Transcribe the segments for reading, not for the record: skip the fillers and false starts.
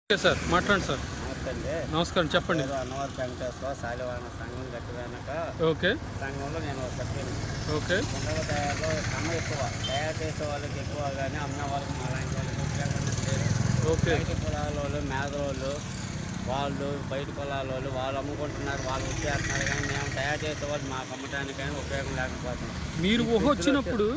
Okay sir, మాట్లాడండి sir. నమస్తే అండి. నమస్కారం, చెప్పండి. అన్నవరం వెంకటేశ్వర శాలివాహన సంఘం గట్టిపోయినాక ఓకే సంఘంలో నేను సభ్యుని. ఓకే కుండల తయారులో శ్రమ ఎక్కువ, తయారు చేసే వాళ్ళకి ఎక్కువ కానీ అమ్మే వాళ్ళకి మా లాంటి వాళ్ళకి ఉపయోగం లేదు. ఓకే బయట పొలాల వాళ్ళు, మేదరోళ్ళు, వాళ్ళు బయట పొలాల వాళ్ళు అమ్ముకుంటున్నారు, వాళ్ళు వచ్చేస్తున్నారు. కానీ మేము తయారు చేసే వాళ్ళు మాకు అమ్మటానికి కానీ ఉపయోగం లేకపోతున్నాం. మీరు వచ్చినప్పుడు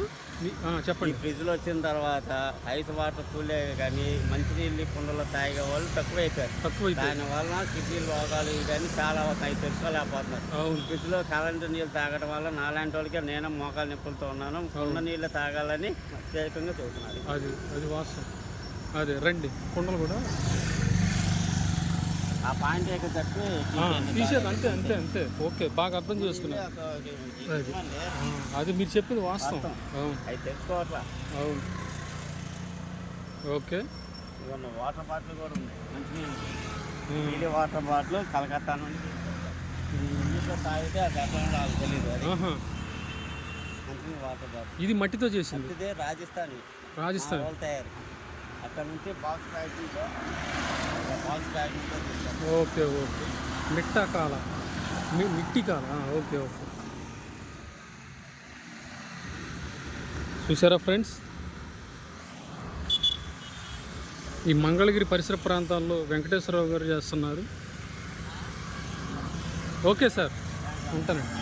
చెప్పండి. ఈ ఫ్రిడ్జ్లు వచ్చిన తర్వాత ఐస్ వాటర్ కూలే కానీ మంచినీళ్ళు కుండలో తాగే వాళ్ళు తక్కువైపోయారు. దానివల్ల కిడ్నీ రోగాలు కానీ చాలా అవుతాయి, తెలుసుకోలేకపోతున్నారు. అవును, ఫ్రిడ్జ్లో కరెంటు నీళ్ళు తాగడం వల్ల నాలాంటి వాళ్ళకి నేను మోకాలు నొప్పులతో ఉన్నాను. కుండ నీళ్ళు తాగాలని ప్రత్యేకంగా చెబుతున్నారు. అది వాస్తవం. అదే రండి, కుండలు కూడా ఆ పాయింట్ యొక్క తప్పి తీసేది. అంతే అంతే అంతే. ఓకే, బాగా అర్థం చేసుకున్నారు. అది మీరు చెప్పింది వాస్తవం. అవును, అవి తెలుసుకోవట్లా. అవును. ఓకే, వాటర్ బాటిల్ కూడా ఉంది, మంచినీళ్ళు వాటర్ బాటిల్ కలకత్తా నుండి ఇంట్లో తాగితే అది ఎట్లా నాకు తెలియదు. మంచినీళ్ళు వాటర్ బాటిల్ ఇది మట్టితో చేసింది. ఇదే రాజస్థాన్ వాళ్ళు తయారు. అక్కడ నుంచి బాక్స్ ప్యాకింగ్తో ఓకే ఓకే. మిట్టా కాల మిట్టి కాల. Okay okay. చూసారా ఫ్రెండ్స్, ఈ మంగళగిరి పరిసర ప్రాంతాల్లో వెంకటేశ్వరరావు గారు చేస్తున్నారు. ఓకే సార్, ఉంటానండి.